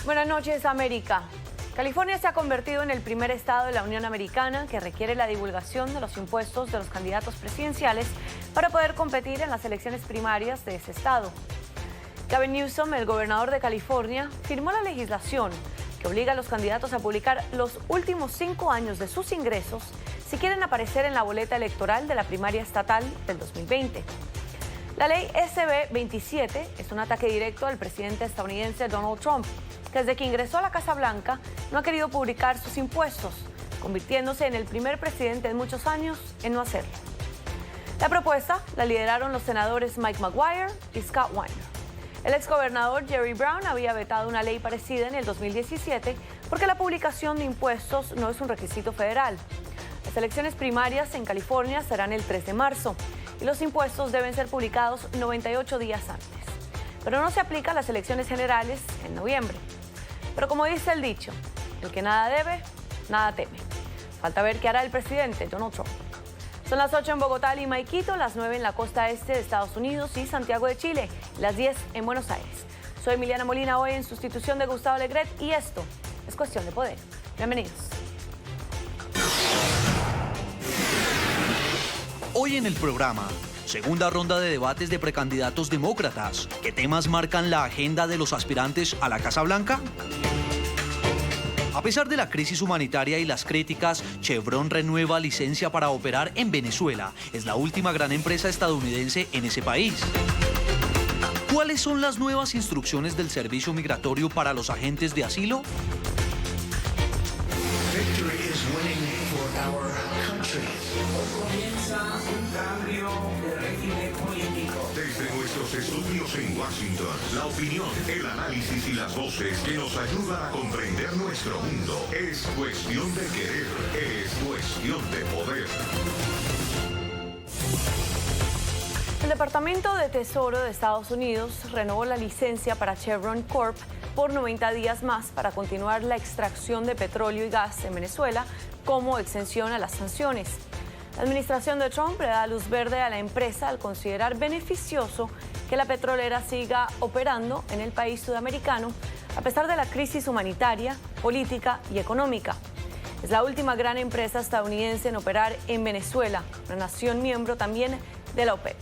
Buenas noches, América. California se ha convertido en el primer estado de la Unión Americana que requiere la divulgación de los impuestos de los candidatos presidenciales para poder competir en las elecciones primarias de ese estado. Gavin Newsom, el gobernador de California, firmó la legislación que obliga a los candidatos a publicar los últimos 5 años de sus ingresos si quieren aparecer en la boleta electoral de la primaria estatal del 2020. La ley SB 27 es un ataque directo al presidente estadounidense Donald Trump, que desde que ingresó a la Casa Blanca no ha querido publicar sus impuestos, convirtiéndose en el primer presidente en muchos años en no hacerlo. La propuesta la lideraron los senadores Mike McGuire y Scott Wiener. El exgobernador Jerry Brown había vetado una ley parecida en el 2017 porque la publicación de impuestos no es un requisito federal. Las elecciones primarias en California serán el 3 de marzo y los impuestos deben ser publicados 98 días antes. Pero no se aplica a las elecciones generales en noviembre. Pero como dice el dicho, el que nada debe, nada teme. Falta ver qué hará el presidente Donald Trump. Son las 8 en Bogotá, Lima y Quito, las 9 en la costa este de Estados Unidos y Santiago de Chile, las 10 en Buenos Aires. Soy Emiliana Molina, hoy en sustitución de Gustavo Legret, y esto es Cuestión de Poder. Bienvenidos. Hoy en el programa, segunda ronda de debates de precandidatos demócratas. ¿Qué temas marcan la agenda de los aspirantes a la Casa Blanca? A pesar de la crisis humanitaria y las críticas, Chevron renueva licencia para operar en Venezuela. Es la última gran empresa estadounidense en ese país. ¿Cuáles son las nuevas instrucciones del servicio migratorio para los agentes de asilo? Comienza un cambio de régimen político. Desde nuestros estudios en Washington, la opinión, el análisis y las voces que nos ayudan a comprender nuestro mundo. Es cuestión de querer, es cuestión de poder. El Departamento de Tesoro de Estados Unidos renovó la licencia para Chevron Corp por 90 días más para continuar la extracción de petróleo y gas en Venezuela como exención a las sanciones. La administración de Trump le da luz verde a la empresa al considerar beneficioso que la petrolera siga operando en el país sudamericano a pesar de la crisis humanitaria, política y económica. Es la última gran empresa estadounidense en operar en Venezuela, una nación miembro también de la OPEP.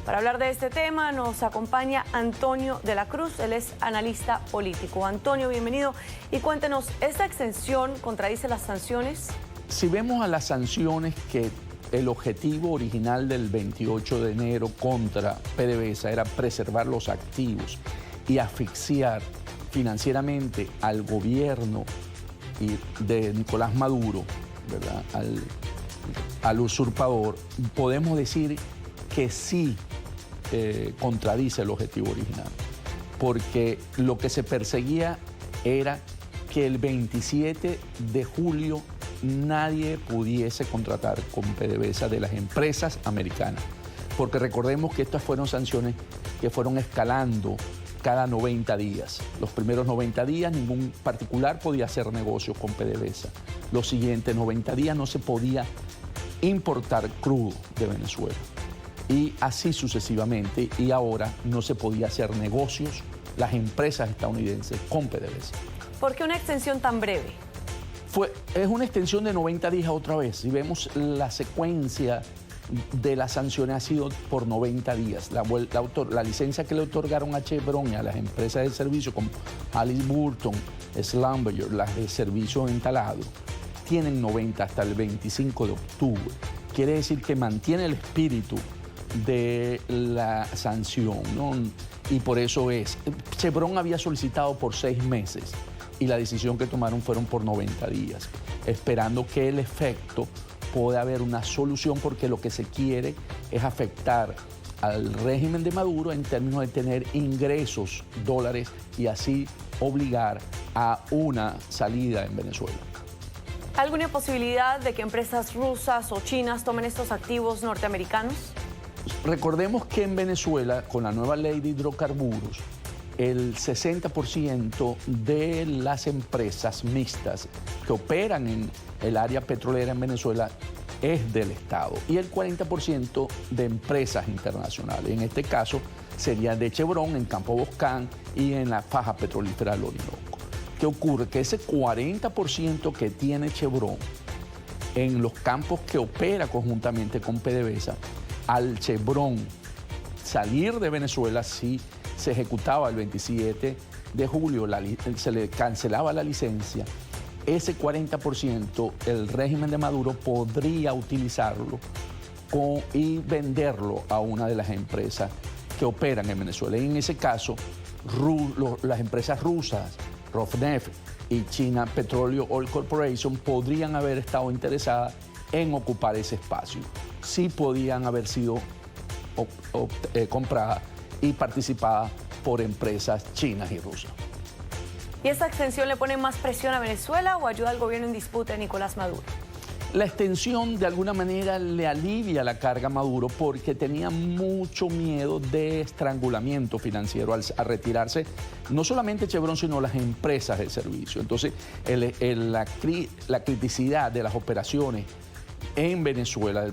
Para hablar de este tema nos acompaña Antonio de la Cruz, él es analista político. Antonio, bienvenido y cuéntenos, ¿esta exención contradice las sanciones? Si vemos a las sanciones, que el objetivo original del 28 de enero contra PDVSA era preservar los activos y asfixiar financieramente al gobierno de Nicolás Maduro, ¿verdad? Al usurpador, podemos decir que sí contradice el objetivo original, porque lo que se perseguía era que el 27 de julio nadie pudiese contratar con PDVSA de las empresas americanas, porque recordemos que estas fueron sanciones que fueron escalando cada 90 días. Los primeros 90 días ningún particular podía hacer negocios con PDVSA. Los siguientes 90 días no se podía importar crudo de Venezuela. Y así sucesivamente, y ahora no se podía hacer negocios las empresas estadounidenses con PDVSA. ¿Por qué una extensión tan breve? Es una extensión de 90 días otra vez. Si vemos la secuencia de las sanciones ha sido por 90 días. La licencia que le otorgaron a Chevron y a las empresas de servicio como Halliburton, Schlumberger, las de servicio en taladro, tienen 90 hasta el 25 de octubre. Quiere decir que mantiene el espíritu de la sanción, ¿no? Y por eso Chevron había solicitado por 6 meses y la decisión que tomaron fueron por 90 días, esperando que el efecto pueda haber una solución, porque lo que se quiere es afectar al régimen de Maduro en términos de tener ingresos, dólares, y así obligar a una salida en Venezuela. ¿Alguna posibilidad de que empresas rusas o chinas tomen estos activos norteamericanos? Recordemos que en Venezuela, con la nueva ley de hidrocarburos, el 60% de las empresas mixtas que operan en el área petrolera en Venezuela es del Estado, y el 40% de empresas internacionales. En este caso sería de Chevron en Campo Boscán y en la faja petrolífera del Orinoco. ¿Qué ocurre? Que ese 40% que tiene Chevron en los campos que opera conjuntamente con PDVSA, al Chevron salir de Venezuela, si se ejecutaba el 27 de julio, se le cancelaba la licencia, ese 40% el régimen de Maduro podría utilizarlo y venderlo a una de las empresas que operan en Venezuela. Y en ese caso, las empresas rusas, Rosneft y China Petroleum Oil Corporation, podrían haber estado interesadas en ocupar ese espacio. Sí podían haber sido compradas y participadas por empresas chinas y rusas. ¿Y esta extensión le pone más presión a Venezuela o ayuda al gobierno en disputa de Nicolás Maduro? La extensión de alguna manera le alivia la carga a Maduro porque tenía mucho miedo de estrangulamiento financiero al retirarse no solamente Chevron, sino las empresas de servicio. Entonces, la criticidad de las operaciones en Venezuela,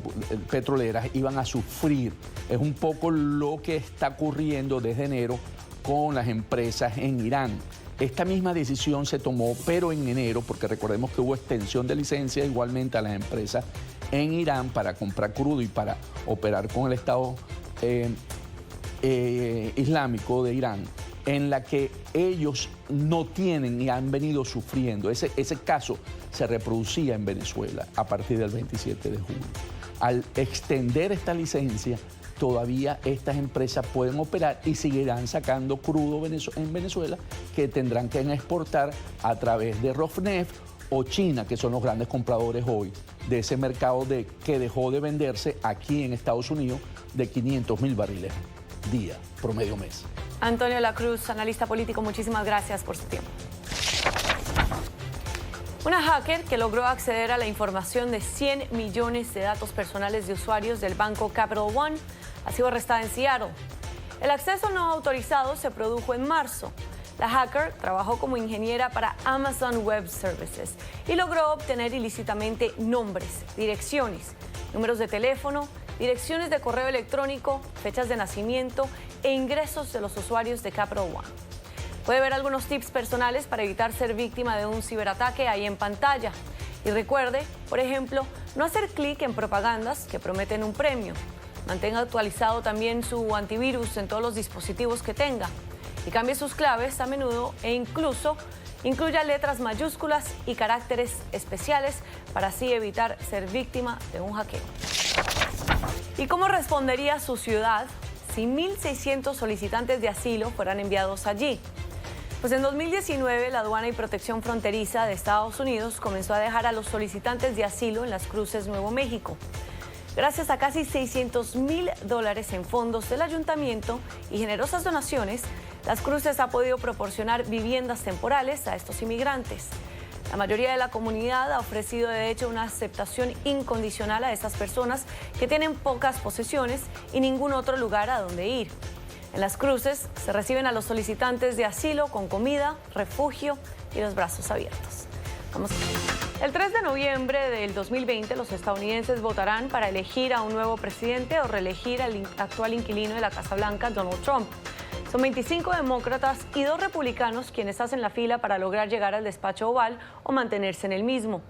petroleras, iban a sufrir. Es un poco lo que está ocurriendo desde enero con las empresas en Irán. Esta misma decisión se tomó, pero en enero, porque recordemos que hubo extensión de licencia igualmente a las empresas en Irán para comprar crudo y para operar con el Estado Islámico de Irán, en la que ellos no tienen y han venido sufriendo. Ese caso se reproducía en Venezuela a partir del 27 de julio. Al extender esta licencia, todavía estas empresas pueden operar y seguirán sacando crudo en Venezuela que tendrán que exportar a través de Rosneft o China, que son los grandes compradores hoy de ese mercado que dejó de venderse aquí en Estados Unidos de 500,000 barriles día, promedio mes. Antonio Lacruz, analista político, muchísimas gracias por su tiempo. Una hacker que logró acceder a la información de 100 millones de datos personales de usuarios del banco Capital One ha sido arrestada en Seattle. El acceso no autorizado se produjo en marzo. La hacker trabajó como ingeniera para Amazon Web Services y logró obtener ilícitamente nombres, direcciones, números de teléfono, direcciones de correo electrónico, fechas de nacimiento e ingresos de los usuarios de Capital One. Puede ver algunos tips personales para evitar ser víctima de un ciberataque ahí en pantalla. Y recuerde, por ejemplo, no hacer clic en propagandas que prometen un premio. Mantenga actualizado también su antivirus en todos los dispositivos que tenga. Y cambie sus claves a menudo e incluso incluya letras mayúsculas y caracteres especiales para así evitar ser víctima de un hackeo. ¿Y cómo respondería su ciudad si 1.600 solicitantes de asilo fueran enviados allí? Pues en 2019 la Aduana y Protección Fronteriza de Estados Unidos comenzó a dejar a los solicitantes de asilo en Las Cruces, Nuevo México. Gracias a casi $600,000 en fondos del ayuntamiento y generosas donaciones, Las Cruces ha podido proporcionar viviendas temporales a estos inmigrantes. La mayoría de la comunidad ha ofrecido de hecho una aceptación incondicional a estas personas que tienen pocas posesiones y ningún otro lugar a donde ir. En Las Cruces se reciben a los solicitantes de asilo con comida, refugio y los brazos abiertos. El 3 de noviembre del 2020 los estadounidenses votarán para elegir a un nuevo presidente o reelegir al actual inquilino de la Casa Blanca, Donald Trump. Son 25 demócratas y 2 republicanos quienes hacen la fila para lograr llegar al despacho oval o mantenerse en el mismo.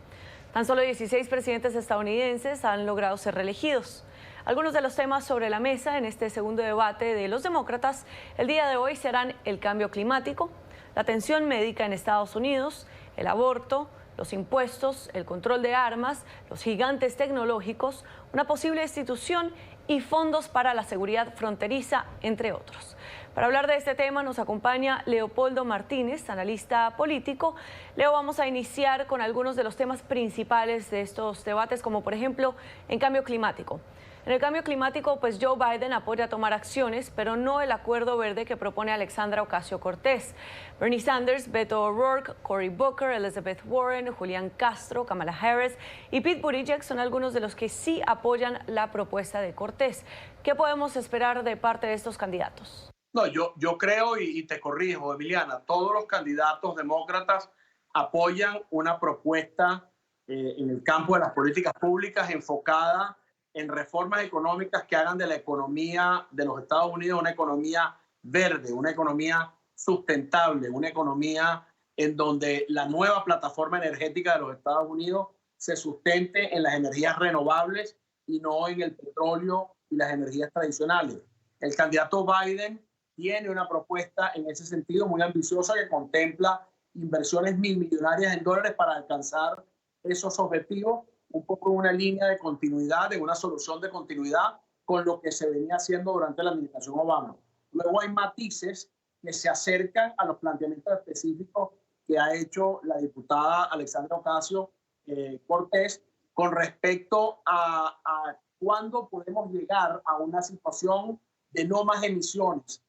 Tan solo 16 presidentes estadounidenses han logrado ser reelegidos. Algunos de los temas sobre la mesa en este segundo debate de los demócratas el día de hoy serán el cambio climático, la atención médica en Estados Unidos, el aborto, los impuestos, el control de armas, los gigantes tecnológicos, una posible destitución y fondos para la seguridad fronteriza, entre otros. Para hablar de este tema nos acompaña Leopoldo Martínez, analista político. Leo, vamos a iniciar con algunos de los temas principales de estos debates, como por ejemplo en cambio climático. En el cambio climático, pues Joe Biden apoya tomar acciones, pero no el acuerdo verde que propone Alexandra Ocasio-Cortez. Bernie Sanders, Beto O'Rourke, Cory Booker, Elizabeth Warren, Julián Castro, Kamala Harris y Pete Buttigieg son algunos de los que sí apoyan la propuesta de Cortés. ¿Qué podemos esperar de parte de estos candidatos? No, yo creo, y te corrijo, Emiliana, todos los candidatos demócratas apoyan una propuesta en el campo de las políticas públicas enfocada en reformas económicas que hagan de la economía de los Estados Unidos una economía verde, una economía sustentable, una economía en donde la nueva plataforma energética de los Estados Unidos se sustente en las energías renovables y no en el petróleo y las energías tradicionales. El candidato Biden tiene una propuesta en ese sentido muy ambiciosa que contempla inversiones millonarias en dólares para alcanzar esos objetivos, un poco en una línea de continuidad, en una solución de continuidad con lo que se venía haciendo durante la administración Obama. Luego hay matices que se acercan a los planteamientos específicos que ha hecho la diputada Alexandra Ocasio-Cortez con respecto a cuándo podemos llegar a una situación de no más emisiones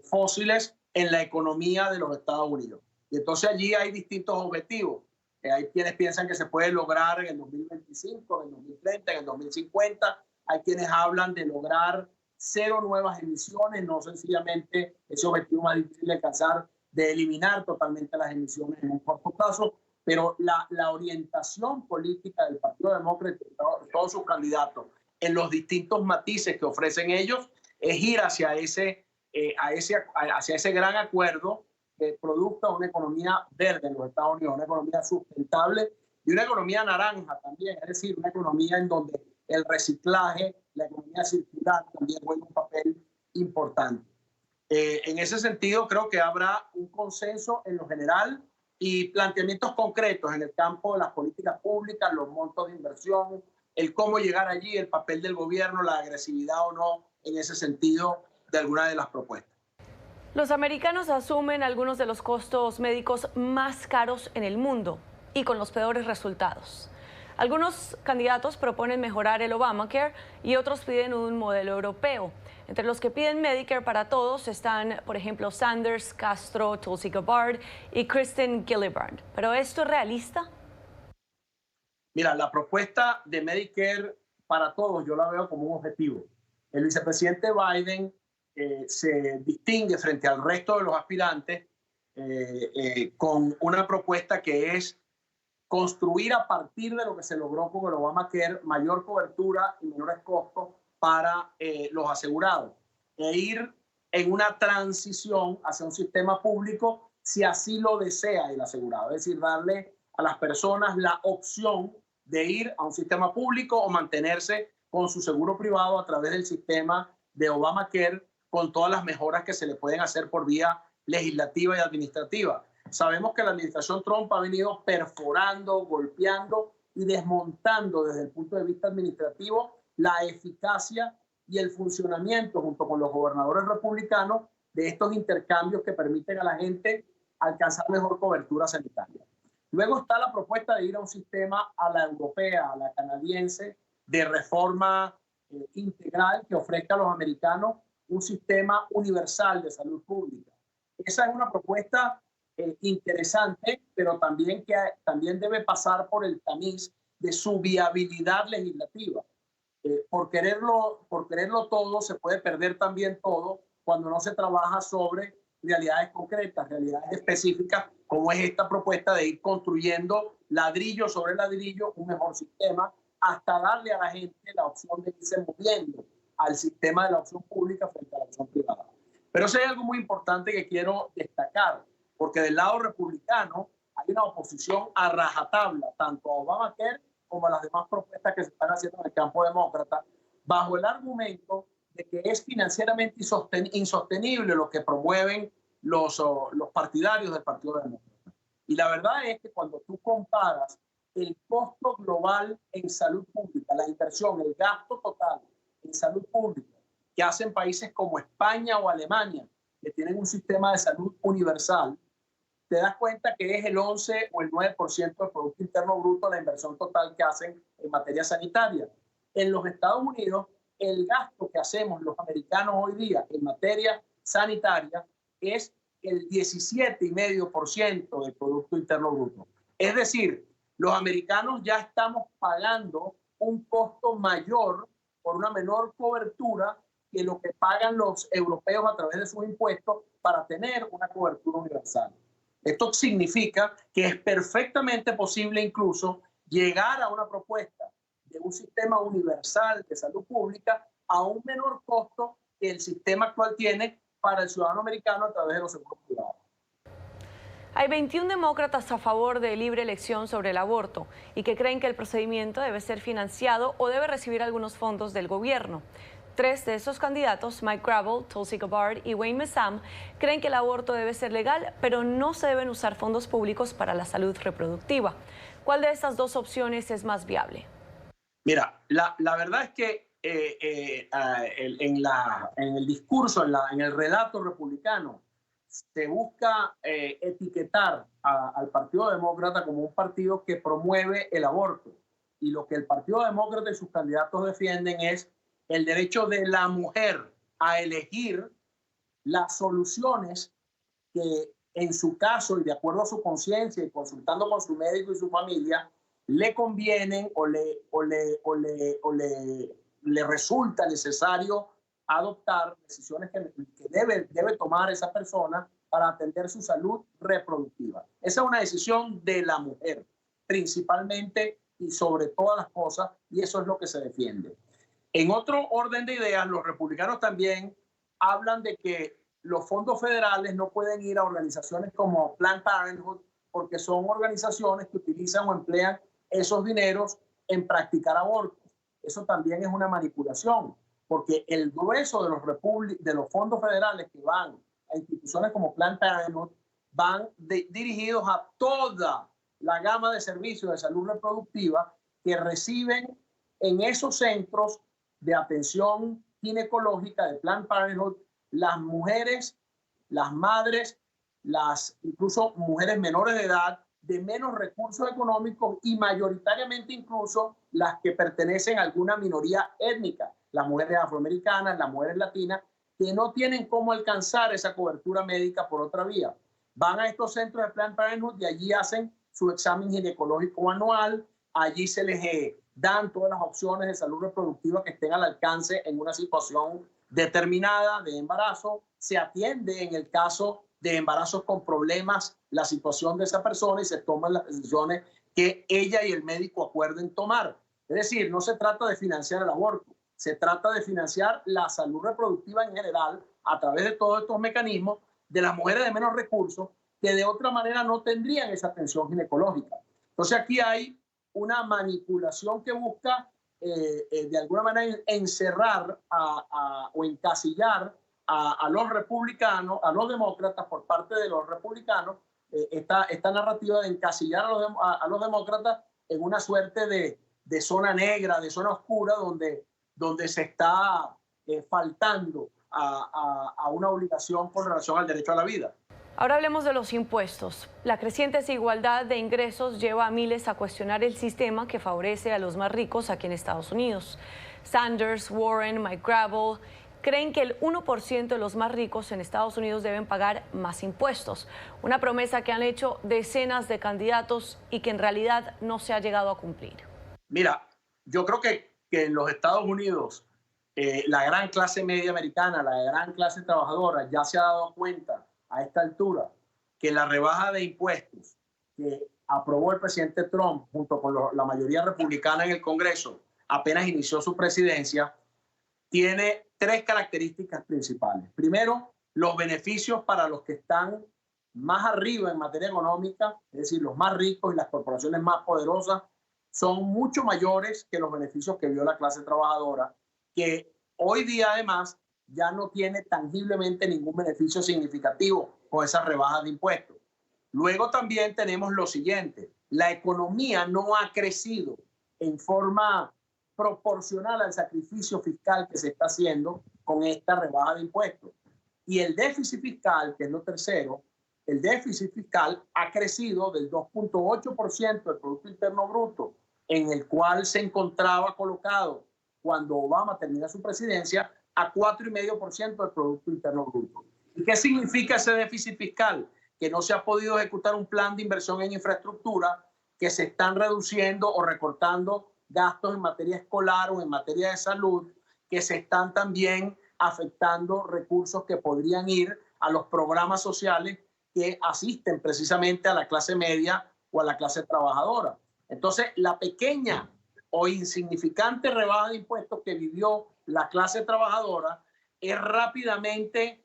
fósiles en la economía de los Estados Unidos. Y entonces allí hay distintos objetivos. Hay quienes piensan que se puede lograr en el 2025, en el 2030, en el 2050. Hay quienes hablan de lograr 0 nuevas emisiones, no sencillamente ese objetivo más difícil de alcanzar, de eliminar totalmente las emisiones en un corto plazo, pero la orientación política del Partido Demócrata y de todos sus candidatos en los distintos matices que ofrecen ellos es ir hacia ese gran acuerdo que produzca una economía verde en los Estados Unidos, una economía sustentable y una economía naranja también, es decir, una economía en donde el reciclaje, la economía circular también juega un papel importante. En ese sentido, creo que habrá un consenso en lo general y planteamientos concretos en el campo de las políticas públicas, los montos de inversión, el cómo llegar allí, el papel del gobierno, la agresividad o no en ese sentido de alguna de las propuestas. Los americanos asumen algunos de los costos médicos más caros en el mundo y con los peores resultados. Algunos candidatos proponen mejorar el Obamacare y otros piden un modelo europeo. Entre los que piden Medicare para todos están, por ejemplo, Sanders, Castro, Tulsi Gabbard y Kristen Gillibrand. ¿Pero esto es realista? Mira, la propuesta de Medicare para todos yo la veo como un objetivo. El vicepresidente Biden se distingue frente al resto de los aspirantes con una propuesta que es construir a partir de lo que se logró con el Obamacare mayor cobertura y menores costos para los asegurados e ir en una transición hacia un sistema público si así lo desea el asegurado, es decir, darle a las personas la opción de ir a un sistema público o mantenerse con su seguro privado a través del sistema de Obamacare con todas las mejoras que se le pueden hacer por vía legislativa y administrativa. Sabemos que la administración Trump ha venido perforando, golpeando y desmontando desde el punto de vista administrativo la eficacia y el funcionamiento junto con los gobernadores republicanos de estos intercambios que permiten a la gente alcanzar mejor cobertura sanitaria. Luego está la propuesta de ir a un sistema a la europea, a la canadiense, de reforma integral que ofrezca a los americanos un sistema universal de salud pública. Esa es una propuesta interesante, pero también debe pasar por el tamiz de su viabilidad legislativa. Por quererlo todo, se puede perder también todo cuando no se trabaja sobre realidades concretas, realidades específicas, como es esta propuesta de ir construyendo ladrillo sobre ladrillo un mejor sistema hasta darle a la gente la opción de irse moviendo al sistema de la opción pública frente a la opción privada. Pero eso es algo muy importante que quiero destacar, porque del lado republicano hay una oposición a rajatabla, tanto a Obamacare como a las demás propuestas que se están haciendo en el campo demócrata, bajo el argumento de que es financieramente insostenible lo que promueven los partidarios del Partido Demócrata. Y la verdad es que cuando tú comparas el costo global en salud pública, la inversión, el gasto total en salud pública que hacen países como España o Alemania, que tienen un sistema de salud universal, te das cuenta que es el 11 o el 9% del Producto Interno Bruto la inversión total que hacen en materia sanitaria. En los Estados Unidos, el gasto que hacemos los americanos hoy día en materia sanitaria es el 17,5% del Producto Interno Bruto. Es decir, los americanos ya estamos pagando un costo mayor por una menor cobertura que lo que pagan los europeos a través de sus impuestos para tener una cobertura universal. Esto significa que es perfectamente posible incluso llegar a una propuesta de un sistema universal de salud pública a un menor costo que el sistema actual tiene para el ciudadano americano a través de los seguros privados. Hay 21 demócratas a favor de libre elección sobre el aborto y que creen que el procedimiento debe ser financiado o debe recibir algunos fondos del gobierno. 3 de esos candidatos, Mike Gravel, Tulsi Gabbard y Wayne Messam, creen que el aborto debe ser legal, pero no se deben usar fondos públicos para la salud reproductiva. ¿Cuál de estas dos opciones es más viable? Mira, la verdad es que en el discurso, en el relato republicano, se busca etiquetar al Partido Demócrata como un partido que promueve el aborto. Y lo que el Partido Demócrata y sus candidatos defienden es el derecho de la mujer a elegir las soluciones que en su caso y de acuerdo a su conciencia y consultando con su médico y su familia le convienen o le resulta necesario adoptar decisiones que debe tomar esa persona para atender su salud reproductiva. Esa es una decisión de la mujer, principalmente y sobre todas las cosas, y eso es lo que se defiende. En otro orden de ideas, los republicanos también hablan de que los fondos federales no pueden ir a organizaciones como Planned Parenthood porque son organizaciones que utilizan o emplean esos dineros en practicar abortos. Eso también es una manipulación, porque el grueso de los fondos federales que van a instituciones como Planned Parenthood van dirigidos a toda la gama de servicios de salud reproductiva que reciben en esos centros de atención ginecológica de Planned Parenthood las mujeres, las madres, incluso mujeres menores de edad, de menos recursos económicos y mayoritariamente incluso las que pertenecen a alguna minoría étnica, las mujeres afroamericanas, las mujeres latinas, que no tienen cómo alcanzar esa cobertura médica por otra vía. Van a estos centros de Planned Parenthood y allí hacen su examen ginecológico anual, allí se les dan todas las opciones de salud reproductiva que estén al alcance en una situación determinada de embarazo, se atiende en el caso de embarazos con problemas la situación de esa persona y se toman las decisiones que ella y el médico acuerden tomar. Es decir, no se trata de financiar el aborto, se trata de financiar la salud reproductiva en general a través de todos estos mecanismos de las mujeres de menos recursos que de otra manera no tendrían esa atención ginecológica. Entonces aquí hay una manipulación que busca de alguna manera encerrar o encasillar a los republicanos, a los demócratas por parte de los republicanos, esta narrativa de encasillar a los demócratas en una suerte de zona negra, de zona oscura, donde se está faltando a una obligación con relación al derecho a la vida. Ahora hablemos de los impuestos. La creciente desigualdad de ingresos lleva a miles a cuestionar el sistema que favorece a los más ricos aquí en Estados Unidos. Sanders, Warren, Mike Gravel creen que el 1% de los más ricos en Estados Unidos deben pagar más impuestos, una promesa que han hecho decenas de candidatos y que en realidad no se ha llegado a cumplir. Mira, yo creo que en los Estados Unidos la gran clase media americana, la gran clase trabajadora ya se ha dado cuenta a esta altura que la rebaja de impuestos que aprobó el presidente Trump junto con la mayoría republicana en el Congreso apenas inició su presidencia, tiene 3 características principales. Primero, los beneficios para los que están más arriba en materia económica, es decir, los más ricos y las corporaciones más poderosas, son mucho mayores que los beneficios que vio la clase trabajadora, que hoy día además ya no tiene tangiblemente ningún beneficio significativo con esas rebajas de impuestos. Luego también tenemos lo siguiente: la economía no ha crecido en forma proporcional al sacrificio fiscal que se está haciendo con esta rebaja de impuestos. Y el déficit fiscal, que es lo tercero, el déficit fiscal ha crecido del 2.8% del Producto Interno Bruto, en el cual se encontraba colocado cuando Obama termina su presidencia, a 4,5% del Producto Interno Bruto. ¿Y qué significa ese déficit fiscal? Que no se ha podido ejecutar un plan de inversión en infraestructura, que se están reduciendo o recortando gastos en materia escolar o en materia de salud, que se están también afectando recursos que podrían ir a los programas sociales que asisten precisamente a la clase media o a la clase trabajadora. Entonces, la pequeña o insignificante rebaja de impuestos que vivió la clase trabajadora es rápidamente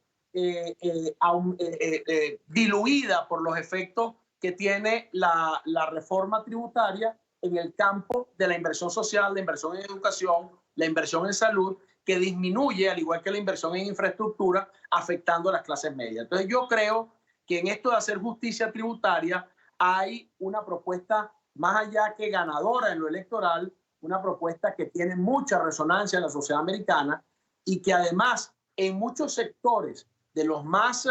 diluida por los efectos que tiene la reforma tributaria en el campo de la inversión social, la inversión en educación, la inversión en salud, que disminuye, al igual que la inversión en infraestructura, afectando a las clases medias. Entonces yo creo que en esto de hacer justicia tributaria hay una propuesta más allá que ganadora en lo electoral, una propuesta que tiene mucha resonancia en la sociedad americana y que además en muchos sectores de los más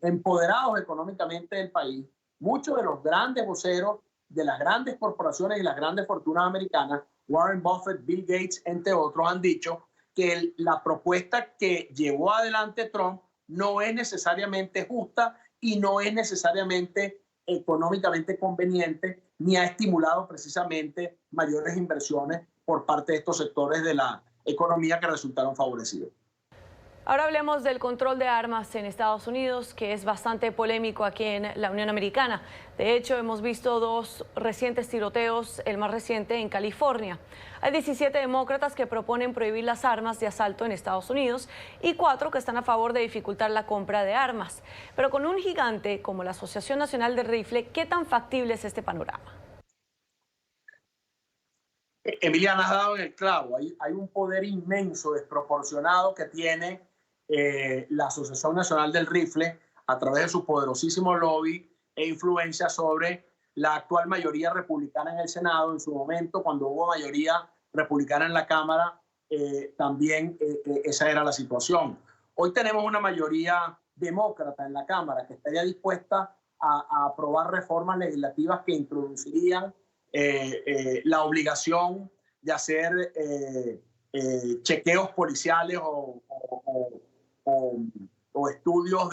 empoderados económicamente del país, muchos de los grandes voceros de las grandes corporaciones y las grandes fortunas americanas, Warren Buffett, Bill Gates, entre otros, han dicho que la propuesta que llevó adelante Trump no es necesariamente justa y no es necesariamente económicamente conveniente, ni ha estimulado precisamente mayores inversiones por parte de estos sectores de la economía que resultaron favorecidos. Ahora hablemos del control de armas en Estados Unidos, que es bastante polémico aquí en la Unión Americana. De hecho, hemos visto 2 recientes tiroteos, el más reciente en California. Hay 17 demócratas que proponen prohibir las armas de asalto en Estados Unidos y 4 que están a favor de dificultar la compra de armas. Pero con un gigante como la Asociación Nacional del Rifle, ¿qué tan factible es este panorama? Emiliana, has dado en el clavo. Hay un poder inmenso, desproporcionado que tiene la Asociación Nacional del Rifle a través de su poderosísimo lobby e influencia sobre la actual mayoría republicana en el Senado. En su momento, cuando hubo mayoría republicana en la Cámara, también esa era la situación. Hoy tenemos una mayoría demócrata en la Cámara que estaría dispuesta a aprobar reformas legislativas que introducirían la obligación de hacer chequeos policiales o estudios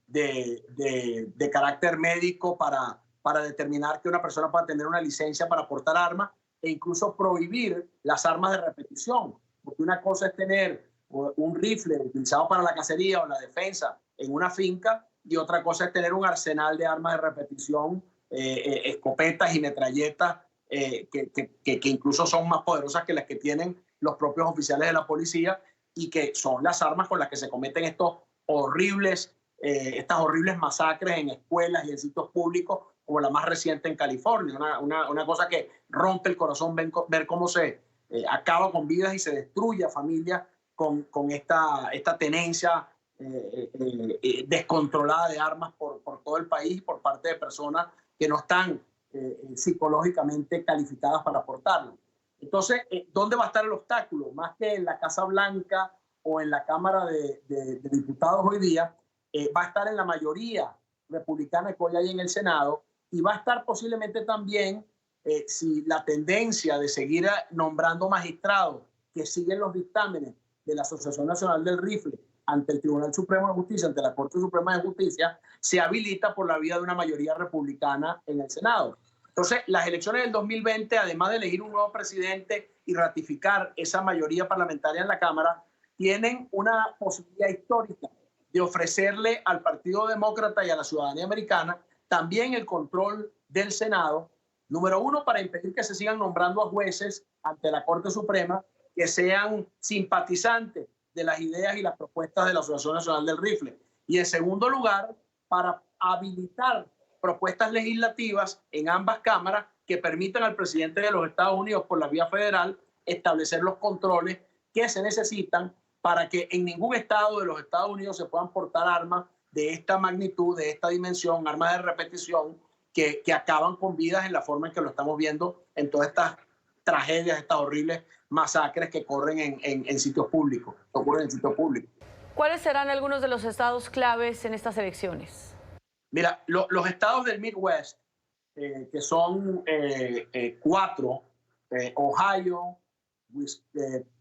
de carácter médico para determinar que una persona pueda tener una licencia para portar armas e incluso prohibir las armas de repetición. Porque una cosa es tener un rifle utilizado para la cacería o la defensa en una finca y otra cosa es tener un arsenal de armas de repetición, escopetas y metralletas que incluso son más poderosas que las que tienen los propios oficiales de la policía y que son las armas con las que se cometen estas horribles masacres en escuelas y en sitios públicos, como la más reciente en California. Una cosa que rompe el corazón ver cómo se acaba con vidas y se destruye a familias con esta tenencia descontrolada de armas por todo el país por parte de personas que no están psicológicamente calificadas para portarlo. Entonces, ¿dónde va a estar el obstáculo? Más que en la Casa Blanca o en la Cámara de Diputados hoy día, va a estar en la mayoría republicana que hoy hay en el Senado y va a estar posiblemente también, si la tendencia de seguir nombrando magistrados que siguen los dictámenes de la Asociación Nacional del Rifle ante el Tribunal Supremo de Justicia, ante la Corte Suprema de Justicia, se habilita por la vía de una mayoría republicana en el Senado. Entonces, las elecciones del 2020, además de elegir un nuevo presidente y ratificar esa mayoría parlamentaria en la Cámara, tienen una posibilidad histórica de ofrecerle al Partido Demócrata y a la ciudadanía americana también el control del Senado, número uno, para impedir que se sigan nombrando a jueces ante la Corte Suprema que sean simpatizantes de las ideas y las propuestas de la Asociación Nacional del Rifle. Y en segundo lugar, para habilitar propuestas legislativas en ambas cámaras que permitan al presidente de los Estados Unidos por la vía federal establecer los controles que se necesitan para que en ningún estado de los Estados Unidos se puedan portar armas de esta magnitud, de esta dimensión, armas de repetición que acaban con vidas en la forma en que lo estamos viendo en todas estas tragedias, estas horribles masacres que corren en sitios públicos, ocurren en sitios públicos. ¿Cuáles serán algunos de los estados claves en estas elecciones? Mira, los estados del Midwest, que son 4, Ohio,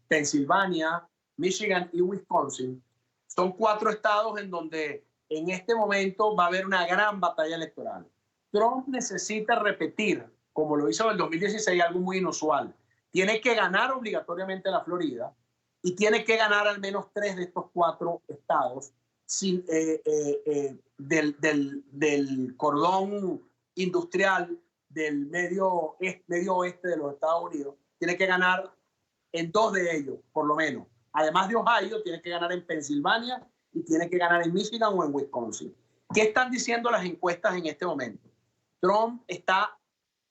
Pensilvania, Michigan y Wisconsin, son 4 estados en donde en este momento va a haber una gran batalla electoral. Trump necesita repetir, como lo hizo en el 2016, algo muy inusual. Tiene que ganar obligatoriamente la Florida y tiene que ganar al menos 3 de estos 4 estados del cordón industrial del medio oeste de los Estados Unidos. Tiene que ganar en 2 de ellos, por lo menos. Además de Ohio, tiene que ganar en Pensilvania y tiene que ganar en Michigan o en Wisconsin. ¿Qué están diciendo las encuestas en este momento? Trump está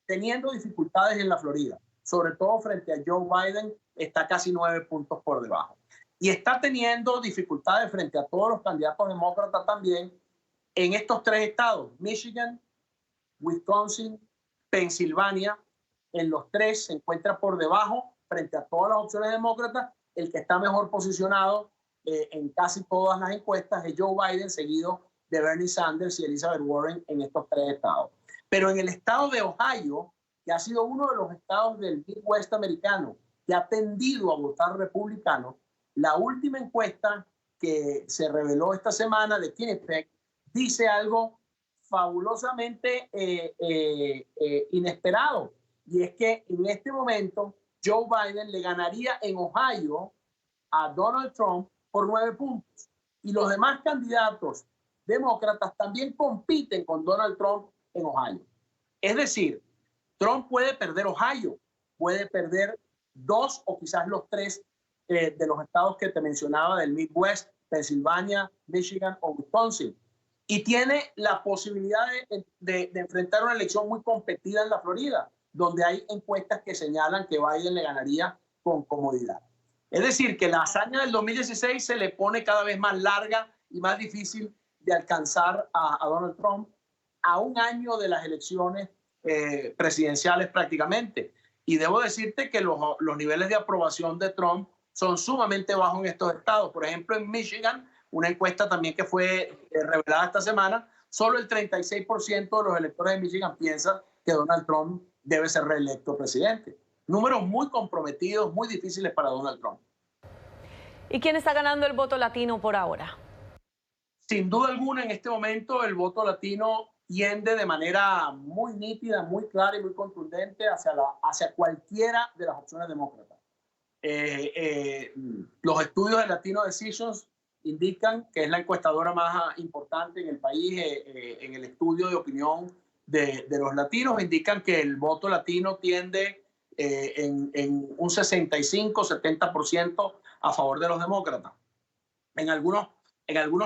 teniendo dificultades en la Florida, sobre todo frente a Joe Biden, está casi 9 puntos por debajo. Y está teniendo dificultades frente a todos los candidatos demócratas también en estos 3 estados, Michigan, Wisconsin, Pensilvania. En los 3 se encuentra por debajo frente a todas las opciones demócratas. El que está mejor posicionado en casi todas las encuestas es Joe Biden, seguido de Bernie Sanders y Elizabeth Warren en estos 3 estados. Pero en el estado de Ohio, que ha sido uno de los estados del Midwest americano que ha tendido a votar republicano, la última encuesta que se reveló esta semana de Quinnipiac dice algo fabulosamente inesperado, y es que en este momento Joe Biden le ganaría en Ohio a Donald Trump por 9 puntos. Y los demás candidatos demócratas también compiten con Donald Trump en Ohio. Es decir, Trump puede perder Ohio, puede perder 2 o quizás los 3 de los estados que te mencionaba del Midwest, Pensilvania, Michigan o Wisconsin. Y tiene la posibilidad de enfrentar una elección muy competida en la Florida, donde hay encuestas que señalan que Biden le ganaría con comodidad. Es decir, que la hazaña del 2016 se le pone cada vez más larga y más difícil de alcanzar a Donald Trump a un año de las elecciones presidenciales prácticamente. Y debo decirte que los niveles de aprobación de Trump son sumamente bajos en estos estados. Por ejemplo, en Michigan, una encuesta también que fue revelada esta semana, solo el 36% de los electores de Michigan piensa que Donald Trump debe ser reelecto presidente. Números muy comprometidos, muy difíciles para Donald Trump. ¿Y quién está ganando el voto latino por ahora? Sin duda alguna, en este momento el voto latino tiende de manera muy nítida, muy clara y muy contundente hacia cualquiera de las opciones demócratas. Los estudios de Latino Decisions indican, que es la encuestadora más importante en el país, en el estudio de opinión de los latinos, indican que el voto latino tiende en un 65-70% a favor de los demócratas. En algunos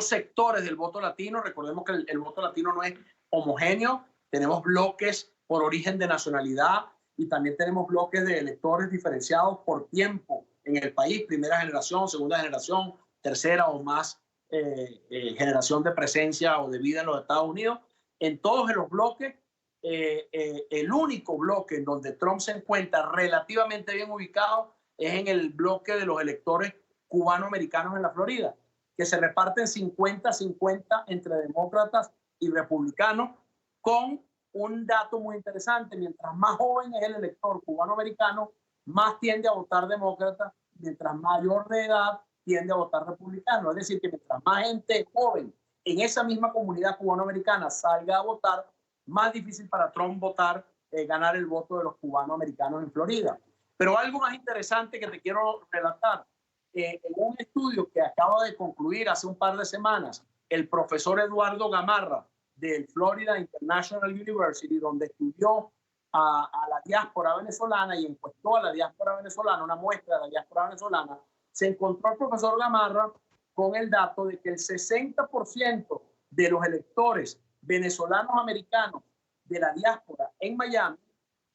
sectores del voto latino, recordemos que el voto latino no es homogéneo, tenemos bloques por origen de nacionalidad y también tenemos bloques de electores diferenciados por tiempo en el país, primera generación, segunda generación, tercera o más generación de presencia o de vida en los Estados Unidos. En todos los bloques, el único bloque en donde Trump se encuentra relativamente bien ubicado es en el bloque de los electores cubanoamericanos en la Florida, que se reparten 50-50 entre demócratas y republicanos, con un dato muy interesante: mientras más joven es el elector cubanoamericano, más tiende a votar demócrata, mientras mayor de edad tiende a votar republicano. Es decir, que mientras más gente joven en esa misma comunidad cubanoamericana salga a votar, más difícil para Trump ganar el voto de los cubanoamericanos en Florida. Pero algo más interesante que te quiero relatar, en un estudio que acaba de concluir hace un par de semanas, el profesor Eduardo Gamarra del Florida International University, donde estudió a la diáspora venezolana y encuestó a la diáspora venezolana, una muestra de la diáspora venezolana, se encontró el profesor Gamarra con el dato de que el 60% de los electores venezolanos americanos de la diáspora en Miami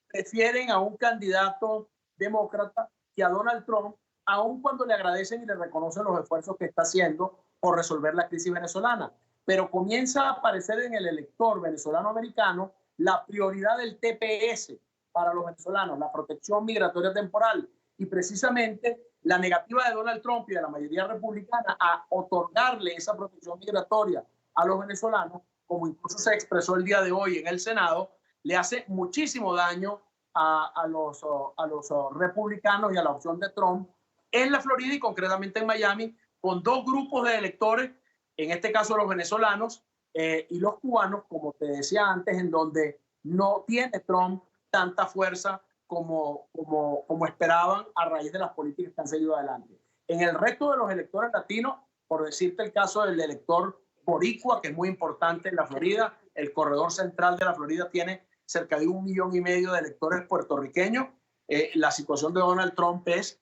prefieren a un candidato demócrata que a Donald Trump, aun cuando le agradecen y le reconocen los esfuerzos que está haciendo por resolver la crisis venezolana. Pero comienza a aparecer en el elector venezolano-americano la prioridad del TPS para los venezolanos, la protección migratoria temporal, y precisamente la negativa de Donald Trump y de la mayoría republicana a otorgarle esa protección migratoria a los venezolanos, como incluso se expresó el día de hoy en el Senado, le hace muchísimo daño a los republicanos y a la opción de Trump en la Florida y concretamente en Miami, con 2 grupos de electores, en este caso los venezolanos y los cubanos, como te decía antes, en donde no tiene Trump tanta fuerza como esperaban a raíz de las políticas que han seguido adelante. En el resto de los electores latinos, por decirte el caso del elector boricua, que es muy importante en la Florida, el corredor central de la Florida tiene cerca de 1,5 millones de electores puertorriqueños. La situación de Donald Trump es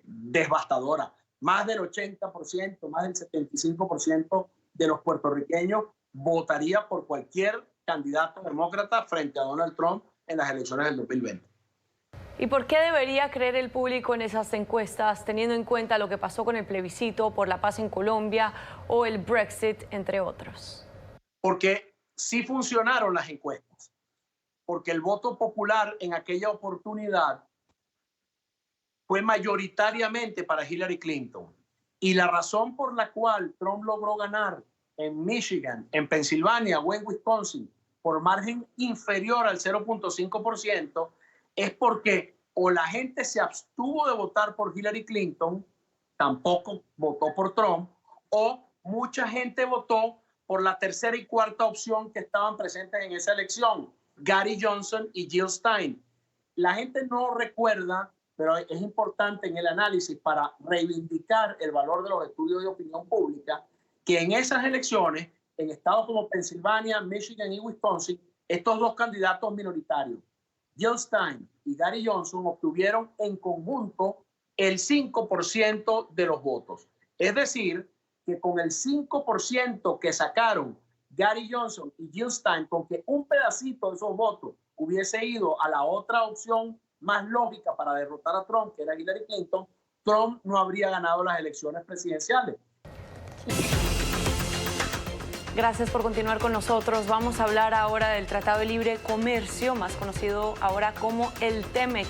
devastadora. más del 80%, más del 75% de los puertorriqueños votaría por cualquier candidato demócrata frente a Donald Trump en las elecciones del 2020. ¿Y por qué debería creer el público en esas encuestas, teniendo en cuenta lo que pasó con el plebiscito por la paz en Colombia o el Brexit, entre otros? Porque sí funcionaron las encuestas, porque el voto popular en aquella oportunidad fue mayoritariamente para Hillary Clinton. Y la razón por la cual Trump logró ganar en Michigan, en Pensilvania o en Wisconsin por margen inferior al 0.5% es porque o la gente se abstuvo de votar por Hillary Clinton, tampoco votó por Trump, o mucha gente votó por la tercera y cuarta opción que estaban presentes en esa elección, Gary Johnson y Jill Stein. La gente no recuerda, pero es importante en el análisis para reivindicar el valor de los estudios de opinión pública, que en esas elecciones, en estados como Pensilvania, Michigan y Wisconsin, estos dos candidatos minoritarios, Jill Stein y Gary Johnson, obtuvieron en conjunto el 5% de los votos. Es decir, que con el 5% que sacaron Gary Johnson y Jill Stein, con que un pedacito de esos votos hubiese ido a la otra opción más lógica para derrotar a Trump, que era Hillary Clinton, Trump no habría ganado las elecciones presidenciales. Gracias por continuar con nosotros. Vamos a hablar ahora del Tratado de Libre Comercio, más conocido ahora como el TEMEC,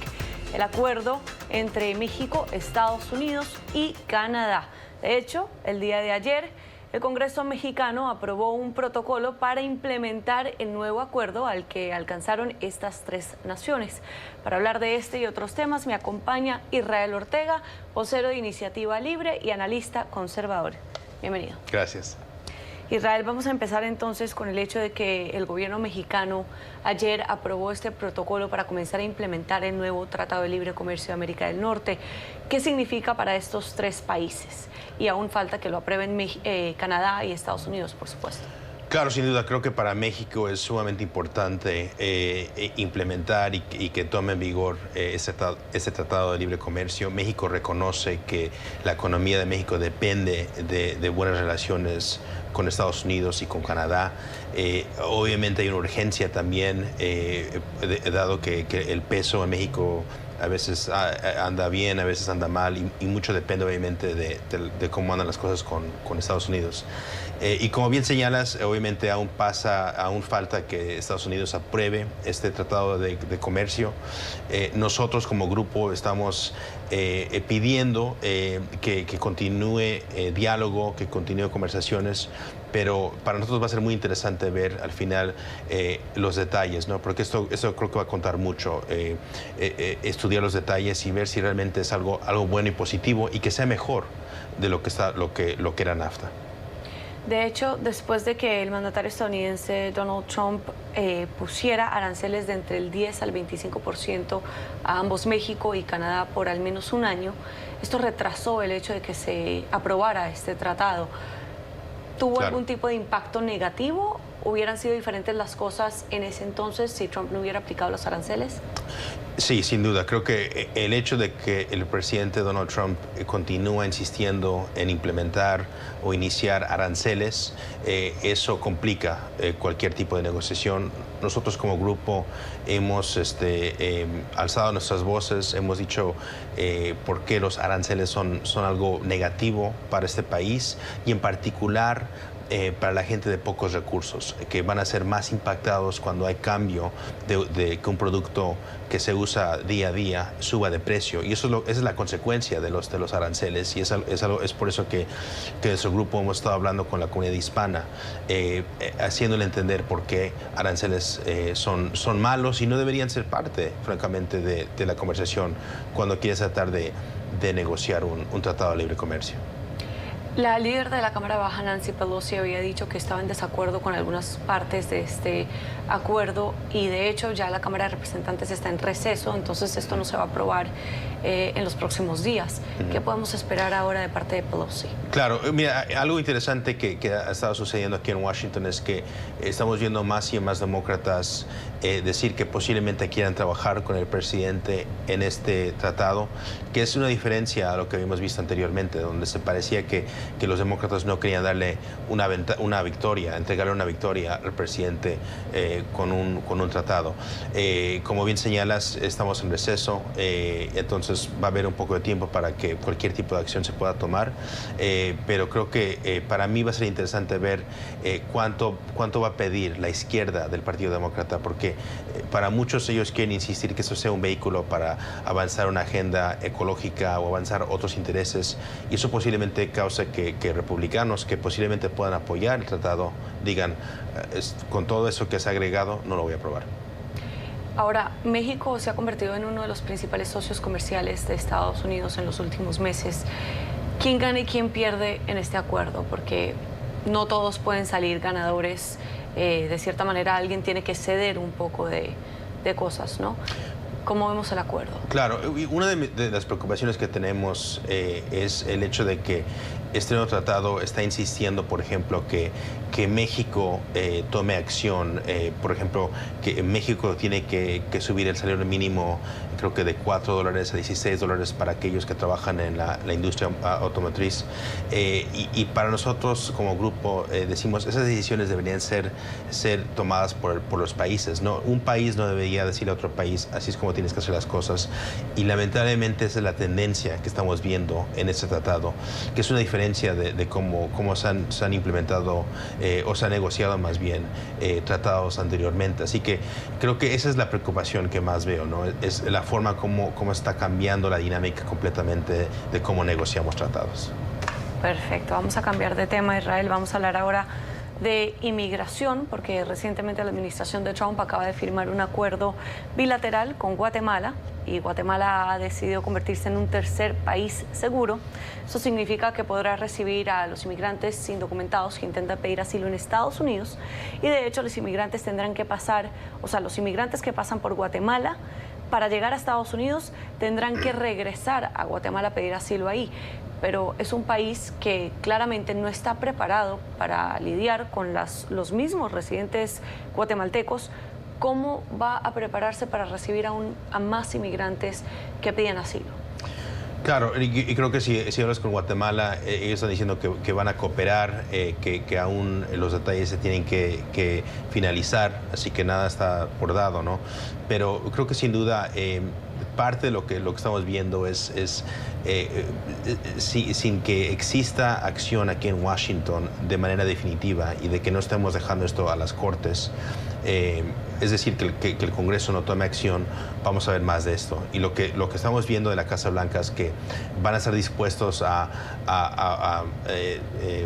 el acuerdo entre México, Estados Unidos y Canadá. De hecho, el día de ayer, el Congreso mexicano aprobó un protocolo para implementar el nuevo acuerdo al que alcanzaron estas tres naciones. Para hablar de este y otros temas me acompaña Israel Ortega, vocero de Iniciativa Libre y analista conservador. Bienvenido. Gracias. Israel, vamos a empezar entonces con el hecho de que el gobierno mexicano ayer aprobó este protocolo para comenzar a implementar el nuevo Tratado de Libre Comercio de América del Norte. ¿Qué significa para estos tres países? Y aún falta que lo aprueben Canadá y Estados Unidos, por supuesto. Claro, sin duda, creo que para México es sumamente importante implementar y que tome en vigor este Tratado de Libre Comercio. México reconoce que la economía de México depende de buenas relaciones con Estados Unidos y con Canadá. Obviamente hay una urgencia también, dado que el peso en México a veces anda bien, a veces anda mal, y mucho depende obviamente de cómo andan las cosas con Estados Unidos. Y como bien señalas, obviamente aún falta que Estados Unidos apruebe este tratado de comercio. Nosotros como grupo estamos pidiendo que continúe diálogo, que continúe conversaciones, pero para nosotros va a ser muy interesante ver al final los detalles, ¿no? Porque esto creo que va a contar mucho, estudiar los detalles y ver si realmente es algo bueno y positivo y que sea mejor de lo que era NAFTA. De hecho, después de que el mandatario estadounidense Donald Trump pusiera aranceles de entre el 10 al 25% a ambos México y Canadá por al menos un año, esto retrasó el hecho de que se aprobara este tratado. ¿Tuvo algún tipo de impacto negativo? ¿Hubieran sido diferentes las cosas en ese entonces si Trump no hubiera aplicado los aranceles? Sí, sin duda. Creo que el hecho de que el presidente Donald Trump continúa insistiendo en implementar o iniciar aranceles, eso complica cualquier tipo de negociación. Nosotros como grupo hemos alzado nuestras voces, hemos dicho por qué los aranceles son algo negativo para este país y en particular para la gente de pocos recursos, que van a ser más impactados cuando hay cambio de que un producto que se usa día a día suba de precio. Y esa es la consecuencia de los aranceles. Y es por eso que nuestro grupo hemos estado hablando con la comunidad hispana, haciéndole entender por qué aranceles son malos y no deberían ser parte, francamente, de la conversación cuando quieres tratar de negociar un tratado de libre comercio. La líder de la Cámara Baja, Nancy Pelosi, había dicho que estaba en desacuerdo con algunas partes de este acuerdo y de hecho ya la Cámara de Representantes está en receso, entonces esto no se va a aprobar en los próximos días. ¿Qué podemos esperar ahora de parte de Pelosi? Claro, mira, algo interesante que ha estado sucediendo aquí en Washington es que estamos viendo más y más demócratas decir que posiblemente quieran trabajar con el presidente en este tratado, que es una diferencia a lo que habíamos visto anteriormente, donde se parecía que los demócratas no querían darle una victoria, entregarle una victoria al presidente con un tratado. Como bien señalas, estamos en receso, entonces va a haber un poco de tiempo para que cualquier tipo de acción se pueda tomar, pero creo que para mí va a ser interesante ver cuánto va a pedir la izquierda del Partido Demócrata, porque para muchos ellos quieren insistir que eso sea un vehículo para avanzar una agenda ecológica o avanzar otros intereses, y eso posiblemente causa que republicanos que posiblemente puedan apoyar el tratado digan, con todo eso que se ha agregado, no lo voy a aprobar. Ahora, México se ha convertido en uno de los principales socios comerciales de Estados Unidos en los últimos meses. ¿Quién gana y quién pierde en este acuerdo? Porque no todos pueden salir ganadores. De cierta manera, alguien tiene que ceder un poco de cosas, ¿no? ¿Cómo vemos el acuerdo? Claro, una de las preocupaciones que tenemos es el hecho de que este nuevo tratado está insistiendo, por ejemplo, que México tome acción. Por ejemplo, que México tiene que subir el salario mínimo, creo que de $4 a $16 para aquellos que trabajan en la industria automotriz. Y para nosotros como grupo decimos, esas decisiones deberían ser tomadas por los países, ¿no? Un país no debería decirle a otro país, así es como tienes que hacer las cosas. Y lamentablemente esa es la tendencia que estamos viendo en este tratado, que es una diferencia de cómo se han implementado o se han negociado más bien tratados anteriormente. Así que creo que esa es la preocupación que más veo, ¿no? Es la forma como está cambiando la dinámica completamente de cómo negociamos tratados. Perfecto, vamos a cambiar de tema, Israel. Vamos a hablar ahora de inmigración, porque recientemente la administración de Trump acaba de firmar un acuerdo bilateral con Guatemala y Guatemala ha decidido convertirse en un tercer país seguro. Eso significa que podrá recibir a los inmigrantes indocumentados que intentan pedir asilo en Estados Unidos y de hecho los inmigrantes tendrán que pasar, o sea, los inmigrantes que pasan por Guatemala para llegar a Estados Unidos tendrán que regresar a Guatemala a pedir asilo ahí. Pero es un país que claramente no está preparado para lidiar con los mismos residentes guatemaltecos. ¿Cómo va a prepararse para recibir a más inmigrantes que piden asilo? Claro, y creo que si hablas con Guatemala, ellos están diciendo que van a cooperar, que aún los detalles se tienen que finalizar, así que nada está acordado, ¿no? Pero creo que sin duda parte de lo que estamos viendo es sin que exista acción aquí en Washington de manera definitiva y de que no estemos dejando esto a las Cortes, es decir, que el Congreso no tome acción, vamos a ver más de esto. Y lo que estamos viendo de la Casa Blanca es que van a estar dispuestos a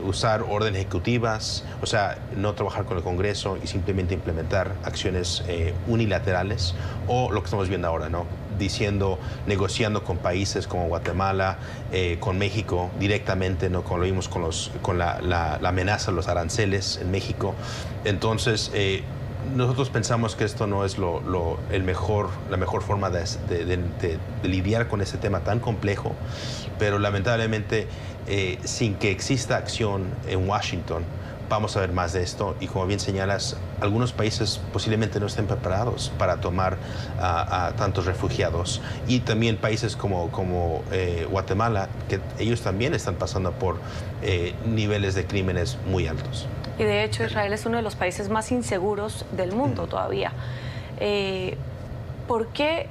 usar órdenes ejecutivas, o sea, no trabajar con el Congreso y simplemente implementar acciones unilaterales, o lo que estamos viendo ahora, ¿no? Negociando con países como Guatemala, con México directamente, ¿no? Como lo vimos con la amenaza de los aranceles en México. Entonces, nosotros pensamos que esto no es la mejor forma de lidiar con este tema tan complejo, pero lamentablemente sin que exista acción en Washington, vamos a ver más de esto y como bien señalas, algunos países posiblemente no estén preparados para tomar a tantos refugiados y también países como Guatemala, que ellos también están pasando por niveles de crímenes muy altos. Y de hecho Israel es uno de los países más inseguros del mundo todavía. ¿Por qué?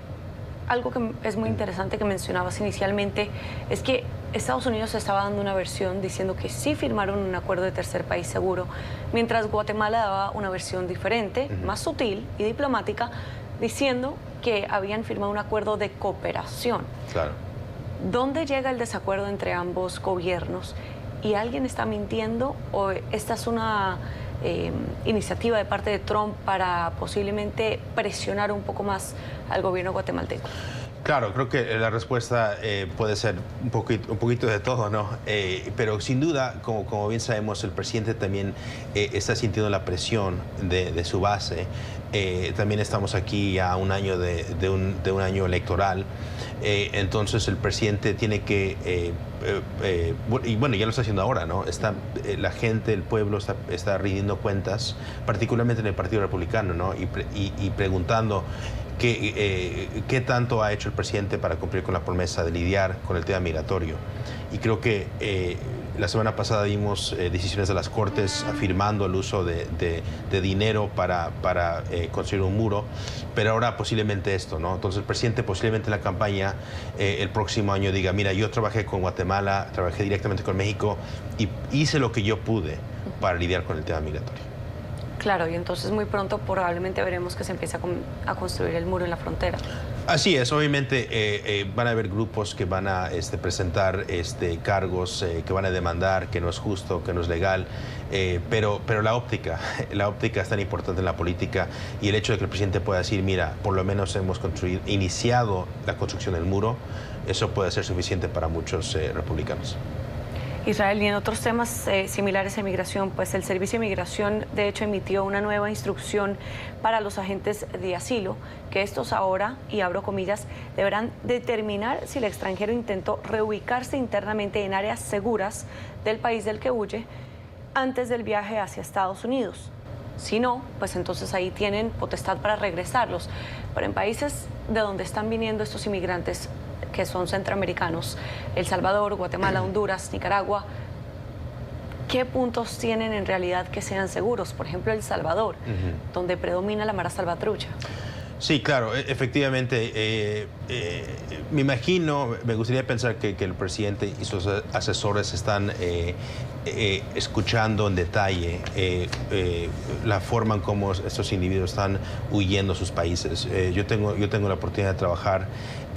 Algo que es muy interesante que mencionabas inicialmente es que Estados Unidos estaba dando una versión diciendo que sí firmaron un acuerdo de tercer país seguro, mientras Guatemala daba una versión diferente, más sutil y diplomática, diciendo que habían firmado un acuerdo de cooperación. Claro. ¿Dónde llega el desacuerdo entre ambos gobiernos? ¿Y alguien está mintiendo o esta es una iniciativa de parte de Trump para posiblemente presionar un poco más al gobierno guatemalteco? Claro, creo que la respuesta puede ser un poquito de todo, ¿no? Pero sin duda, como bien sabemos, el presidente también está sintiendo la presión de su base. También estamos aquí a un año de un año electoral. Entonces el presidente tiene que, y bueno, ya lo está haciendo ahora, ¿no? La gente, el pueblo está rindiendo cuentas, particularmente en el Partido Republicano, ¿no? Y preguntando ¿qué tanto ha hecho el presidente para cumplir con la promesa de lidiar con el tema migratorio? Y creo que la semana pasada vimos decisiones de las Cortes afirmando el uso de dinero para construir un muro, pero ahora posiblemente esto, ¿no? Entonces el presidente posiblemente en la campaña el próximo año diga, mira, yo trabajé con Guatemala, trabajé directamente con México y hice lo que yo pude para lidiar con el tema migratorio. Claro, y entonces muy pronto probablemente veremos que se empieza a construir el muro en la frontera. Así es, obviamente van a haber grupos que van a presentar cargos, que van a demandar que no es justo, que no es legal, pero la óptica es tan importante en la política y el hecho de que el presidente pueda decir, mira, por lo menos hemos iniciado la construcción del muro, eso puede ser suficiente para muchos republicanos. Israel, y en otros temas similares a inmigración, pues el Servicio de Migración de hecho emitió una nueva instrucción para los agentes de asilo, que estos ahora, y abro comillas, deberán determinar si el extranjero intentó reubicarse internamente en áreas seguras del país del que huye antes del viaje hacia Estados Unidos. Si no, pues entonces ahí tienen potestad para regresarlos. Pero en países de donde están viniendo estos inmigrantes, que son centroamericanos, El Salvador, Guatemala, Honduras, Nicaragua, ¿qué puntos tienen en realidad que sean seguros? Por ejemplo, El Salvador, donde predomina la mara salvatrucha. Sí, claro, efectivamente. Me gustaría pensar que el presidente y sus asesores están escuchando en detalle la forma en cómo estos individuos están huyendo a sus países. Yo tengo la oportunidad de trabajar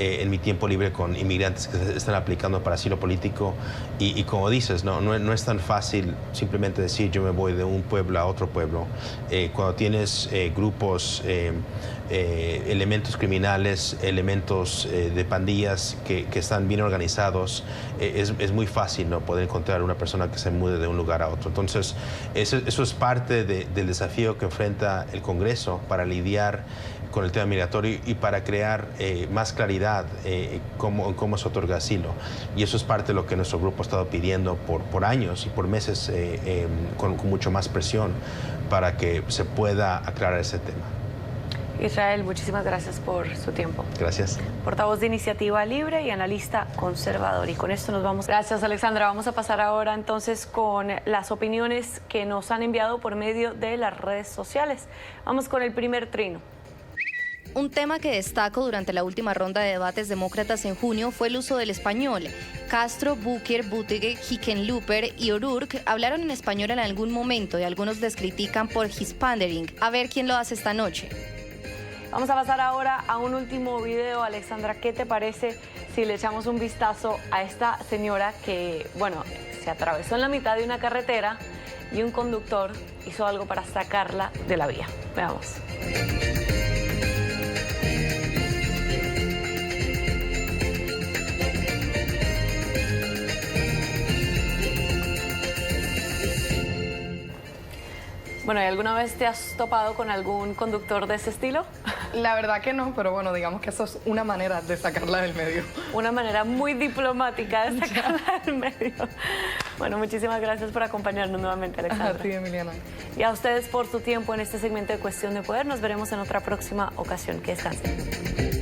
en mi tiempo libre con inmigrantes que se están aplicando para asilo político y como dices, no es tan fácil simplemente decir yo me voy de un pueblo a otro pueblo. Cuando tienes grupos, elementos criminales, elementos de pandillas que están bien organizados, es muy fácil, ¿no?, poder encontrar una persona que se mude de un lugar a otro. Entonces, eso es parte del desafío que enfrenta el Congreso para lidiar con el tema migratorio y para crear más claridad cómo se otorga asilo. Y eso es parte de lo que nuestro grupo ha estado pidiendo por años y por meses con mucho más presión para que se pueda aclarar ese tema. Israel, muchísimas gracias por su tiempo. Gracias. Portavoz de Iniciativa Libre y analista conservador. Y con esto nos vamos. Gracias, Alexandra. Vamos a pasar ahora entonces con las opiniones que nos han enviado por medio de las redes sociales. Vamos con el primer trino. Un tema que destacó durante la última ronda de debates demócratas en junio fue el uso del español. Castro, Booker, Buttigieg, Hickenlooper y O'Rourke hablaron en español en algún momento y algunos les critican por hispandering. A ver quién lo hace esta noche. Vamos a pasar ahora a un último video. Alexandra, ¿qué te parece si le echamos un vistazo a esta señora que, bueno, se atravesó en la mitad de una carretera y un conductor hizo algo para sacarla de la vía? Veamos. Bueno, ¿y alguna vez te has topado con algún conductor de ese estilo? La verdad que no, pero bueno, digamos que eso es una manera de sacarla del medio. Una manera muy diplomática de sacarla del medio. Bueno, muchísimas gracias por acompañarnos nuevamente, Alexandra. A ti, Emiliana. Y a ustedes por su tiempo en este segmento de Cuestión de Poder. Nos veremos en otra próxima ocasión. Que descansen.